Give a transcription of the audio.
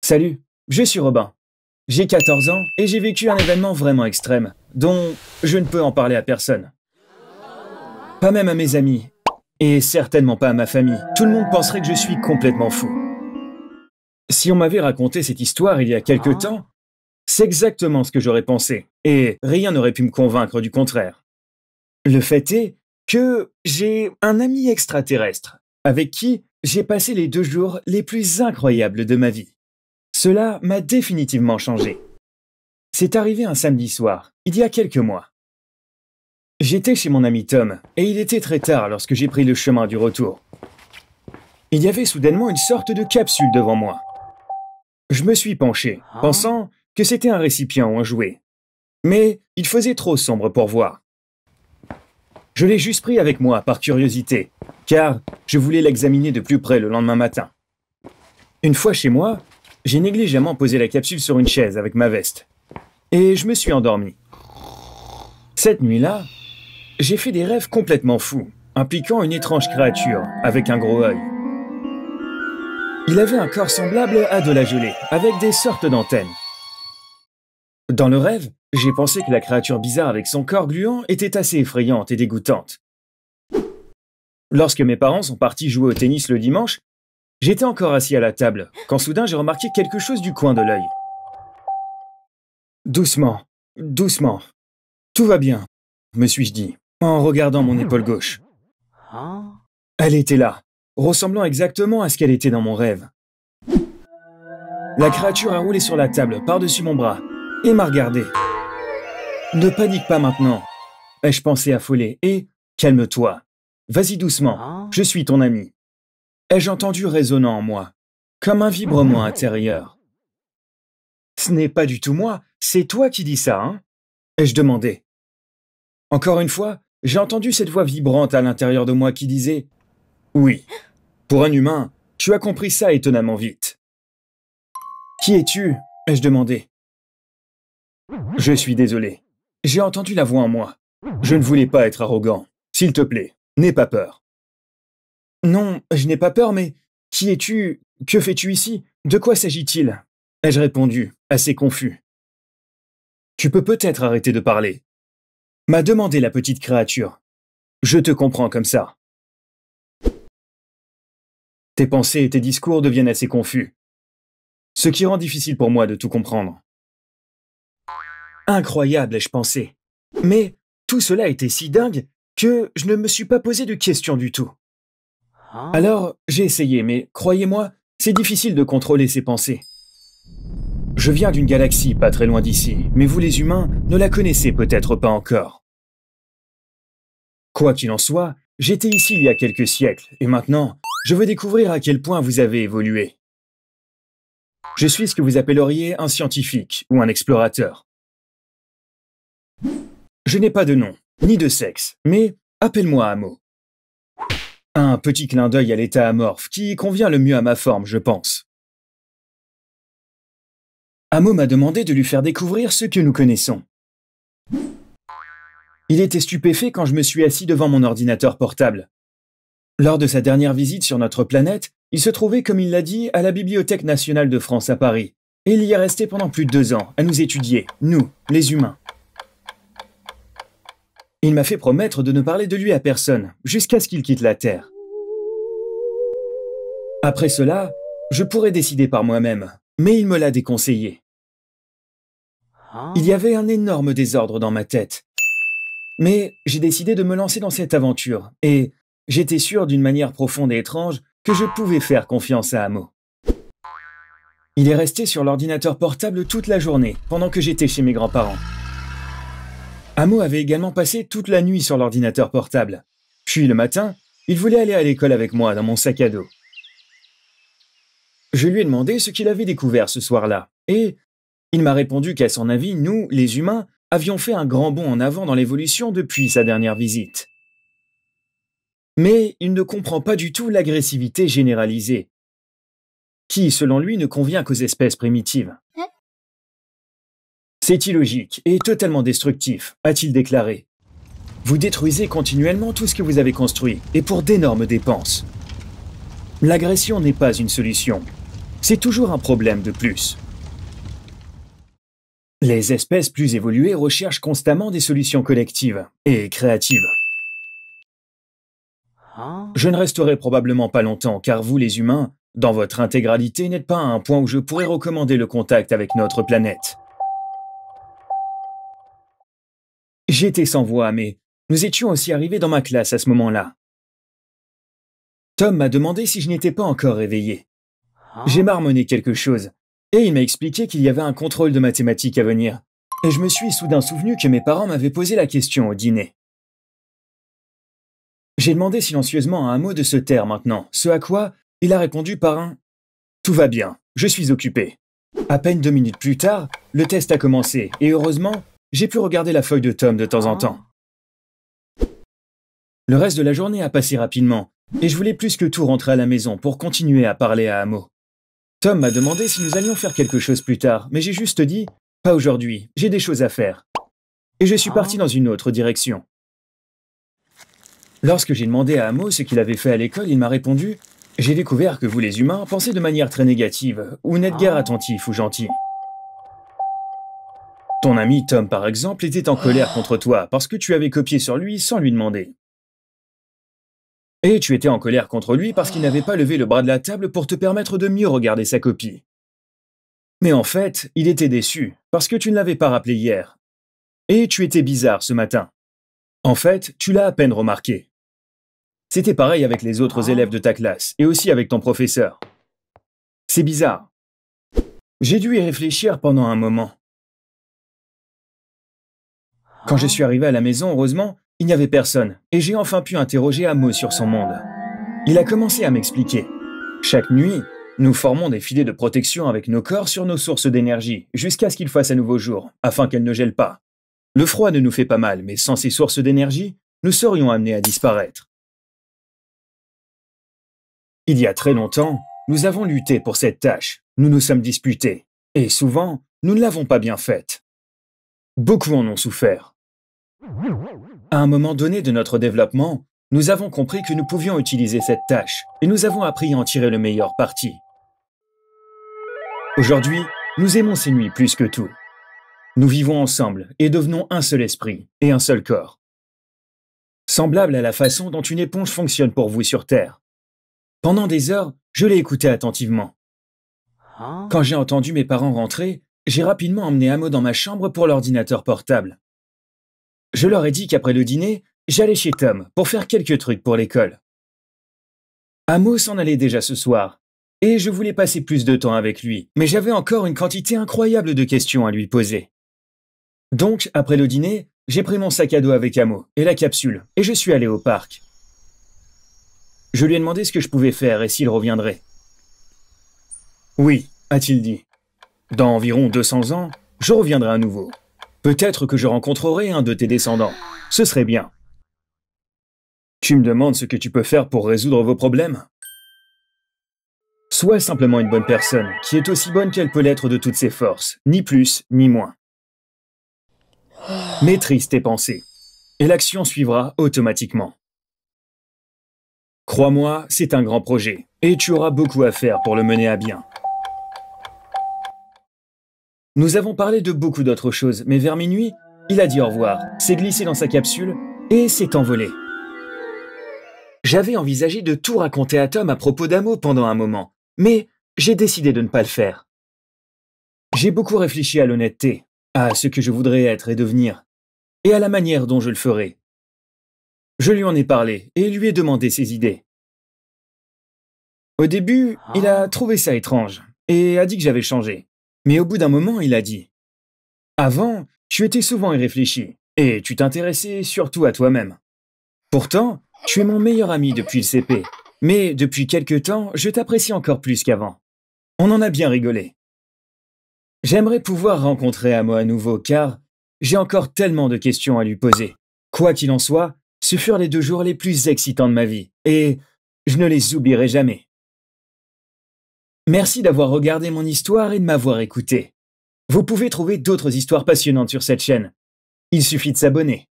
Salut, je suis Robin. J'ai 14 ans et j'ai vécu un événement vraiment extrême, dont je ne peux en parler à personne. Pas même à mes amis, et certainement pas à ma famille. Tout le monde penserait que je suis complètement fou. Si on m'avait raconté cette histoire il y a quelque temps, c'est exactement ce que j'aurais pensé, et rien n'aurait pu me convaincre du contraire. Le fait est que j'ai un ami extraterrestre, avec qui j'ai passé les 2 jours les plus incroyables de ma vie. Cela m'a définitivement changé. C'est arrivé un samedi soir, il y a quelques mois. J'étais chez mon ami Tom, et il était très tard lorsque j'ai pris le chemin du retour. Il y avait soudainement une sorte de capsule devant moi. Je me suis penché, pensant que c'était un récipient ou un jouet. Mais il faisait trop sombre pour voir. Je l'ai juste pris avec moi par curiosité, car je voulais l'examiner de plus près le lendemain matin. Une fois chez moi, j'ai négligemment posé la capsule sur une chaise avec ma veste. Et je me suis endormi. Cette nuit-là, j'ai fait des rêves complètement fous, impliquant une étrange créature avec un gros œil. Il avait un corps semblable à de la gelée, avec des sortes d'antennes. Dans le rêve, j'ai pensé que la créature bizarre avec son corps gluant était assez effrayante et dégoûtante. Lorsque mes parents sont partis jouer au tennis le dimanche, j'étais encore assis à la table, quand soudain j'ai remarqué quelque chose du coin de l'œil. Doucement, doucement. Tout va bien, me suis-je dit, en regardant mon épaule gauche. Elle était là, ressemblant exactement à ce qu'elle était dans mon rêve. La créature a roulé sur la table par-dessus mon bras et m'a regardé. Ne panique pas maintenant, ai-je pensé affolé, et calme-toi. Vas-y doucement, je suis ton ami. Ai-je entendu résonnant en moi, comme un vibrement intérieur. Ce n'est pas du tout moi, c'est toi qui dis ça, hein? Ai-je demandé. Encore une fois, j'ai entendu cette voix vibrante à l'intérieur de moi qui disait « Oui, pour un humain, tu as compris ça étonnamment vite. »« Qui es-tu » ai-je demandé. « Je suis désolé. J'ai entendu la voix en moi. Je ne voulais pas être arrogant. S'il te plaît, n'aie pas peur. »« Non, je n'ai pas peur, mais qui es-tu? Que fais-tu ici? De quoi s'agit-il » ai-je répondu, assez confus. « Tu peux peut-être arrêter de parler. » m'a demandé la petite créature. « Je te comprends comme ça. » Tes pensées et tes discours deviennent assez confus, ce qui rend difficile pour moi de tout comprendre. Incroyable, ai-je pensé. Mais tout cela était si dingue que je ne me suis pas posé de questions du tout. Alors, j'ai essayé, mais croyez-moi, c'est difficile de contrôler ses pensées. Je viens d'une galaxie pas très loin d'ici, mais vous les humains ne la connaissez peut-être pas encore. Quoi qu'il en soit, j'étais ici il y a quelques siècles, et maintenant, je veux découvrir à quel point vous avez évolué. Je suis ce que vous appelleriez un scientifique ou un explorateur. Je n'ai pas de nom, ni de sexe, mais appelle-moi Amo. Un petit clin d'œil à l'état amorphe qui convient le mieux à ma forme, je pense. Amo m'a demandé de lui faire découvrir ce que nous connaissons. Il était stupéfait quand je me suis assis devant mon ordinateur portable. Lors de sa dernière visite sur notre planète, il se trouvait, comme il l'a dit, à la Bibliothèque nationale de France à Paris, et il y est resté pendant plus de 2 ans à nous étudier, nous, les humains. Il m'a fait promettre de ne parler de lui à personne, jusqu'à ce qu'il quitte la Terre. Après cela, je pourrais décider par moi-même, mais il me l'a déconseillé. Il y avait un énorme désordre dans ma tête. Mais j'ai décidé de me lancer dans cette aventure, et j'étais sûr d'une manière profonde et étrange que je pouvais faire confiance à Amo. Il est resté sur l'ordinateur portable toute la journée, pendant que j'étais chez mes grands-parents. Amo avait également passé toute la nuit sur l'ordinateur portable. Puis le matin, il voulait aller à l'école avec moi dans mon sac à dos. Je lui ai demandé ce qu'il avait découvert ce soir-là, et il m'a répondu qu'à son avis, nous, les humains, avions fait un grand bond en avant dans l'évolution depuis sa dernière visite. Mais il ne comprend pas du tout l'agressivité généralisée, qui, selon lui, ne convient qu'aux espèces primitives. C'est illogique et totalement destructif, a-t-il déclaré. Vous détruisez continuellement tout ce que vous avez construit, et pour d'énormes dépenses. L'agression n'est pas une solution. C'est toujours un problème de plus. Les espèces plus évoluées recherchent constamment des solutions collectives et créatives. Je ne resterai probablement pas longtemps, car vous, les humains, dans votre intégralité, n'êtes pas à un point où je pourrais recommander le contact avec notre planète. J'étais sans voix, mais nous étions aussi arrivés dans ma classe à ce moment-là. Tom m'a demandé si je n'étais pas encore réveillé. J'ai marmonné quelque chose, et il m'a expliqué qu'il y avait un contrôle de mathématiques à venir. Et je me suis soudain souvenu que mes parents m'avaient posé la question au dîner. J'ai demandé silencieusement à Amo de se taire maintenant, ce à quoi il a répondu par un « Tout va bien, je suis occupé ». À peine 2 minutes plus tard, le test a commencé, et heureusement, j'ai pu regarder la feuille de Tom de temps en temps. Le reste de la journée a passé rapidement, et je voulais plus que tout rentrer à la maison pour continuer à parler à Amo. Tom m'a demandé si nous allions faire quelque chose plus tard, mais j'ai juste dit « Pas aujourd'hui, j'ai des choses à faire ». Et je suis parti dans une autre direction. Lorsque j'ai demandé à Amo ce qu'il avait fait à l'école, il m'a répondu « J'ai découvert que vous les humains pensez de manière très négative, ou n'êtes guère attentif ou gentil. Ton ami Tom, par exemple, était en colère contre toi parce que tu avais copié sur lui sans lui demander. Et tu étais en colère contre lui parce qu'il n'avait pas levé le bras de la table pour te permettre de mieux regarder sa copie. Mais en fait, il était déçu parce que tu ne l'avais pas rappelé hier. Et tu étais bizarre ce matin. En fait, tu l'as à peine remarqué. C'était pareil avec les autres élèves de ta classe et aussi avec ton professeur. C'est bizarre. J'ai dû y réfléchir pendant un moment. Quand je suis arrivé à la maison, heureusement, il n'y avait personne et j'ai enfin pu interroger Amo sur son monde. Il a commencé à m'expliquer. Chaque nuit, nous formons des filets de protection avec nos corps sur nos sources d'énergie jusqu'à ce qu'il fasse un nouveau jour, afin qu'elles ne gèlent pas. Le froid ne nous fait pas mal, mais sans ces sources d'énergie, nous serions amenés à disparaître. Il y a très longtemps, nous avons lutté pour cette tâche, nous nous sommes disputés, et souvent, nous ne l'avons pas bien faite. Beaucoup en ont souffert. À un moment donné de notre développement, nous avons compris que nous pouvions utiliser cette tâche, et nous avons appris à en tirer le meilleur parti. Aujourd'hui, nous aimons ces nuits plus que tout. Nous vivons ensemble et devenons un seul esprit et un seul corps. Semblable à la façon dont une éponge fonctionne pour vous sur Terre. Pendant des heures, je l'ai écouté attentivement. Quand j'ai entendu mes parents rentrer, j'ai rapidement emmené Amo dans ma chambre pour l'ordinateur portable. Je leur ai dit qu'après le dîner, j'allais chez Tom pour faire quelques trucs pour l'école. Amo s'en allait déjà ce soir, et je voulais passer plus de temps avec lui, mais j'avais encore une quantité incroyable de questions à lui poser. Donc, après le dîner, j'ai pris mon sac à dos avec Amo et la capsule, et je suis allé au parc. Je lui ai demandé ce que je pouvais faire et s'il reviendrait. Oui, a-t-il dit. Dans environ 200 ans, je reviendrai à nouveau. Peut-être que je rencontrerai un de tes descendants. Ce serait bien. Tu me demandes ce que tu peux faire pour résoudre vos problèmes? Sois simplement une bonne personne, qui est aussi bonne qu'elle peut l'être de toutes ses forces, ni plus, ni moins. Maîtrise tes pensées, et l'action suivra automatiquement. Crois-moi, c'est un grand projet, et tu auras beaucoup à faire pour le mener à bien. Nous avons parlé de beaucoup d'autres choses, mais vers minuit, il a dit au revoir, s'est glissé dans sa capsule et s'est envolé. J'avais envisagé de tout raconter à Tom à propos d'Amo pendant un moment, mais j'ai décidé de ne pas le faire. J'ai beaucoup réfléchi à l'honnêteté, à ce que je voudrais être et devenir, et à la manière dont je le ferai. Je lui en ai parlé et lui ai demandé ses idées. Au début, il a trouvé ça étrange et a dit que j'avais changé. Mais au bout d'un moment, il a dit « Avant, tu étais souvent irréfléchi et tu t'intéressais surtout à toi-même. Pourtant, tu es mon meilleur ami depuis le CP, mais depuis quelque temps, je t'apprécie encore plus qu'avant. On en a bien rigolé. J'aimerais pouvoir rencontrer Amo à nouveau car j'ai encore tellement de questions à lui poser. Quoi qu'il en soit, ce furent les 2 jours les plus excitants de ma vie et je ne les oublierai jamais. Merci d'avoir regardé mon histoire et de m'avoir écouté. Vous pouvez trouver d'autres histoires passionnantes sur cette chaîne. Il suffit de s'abonner.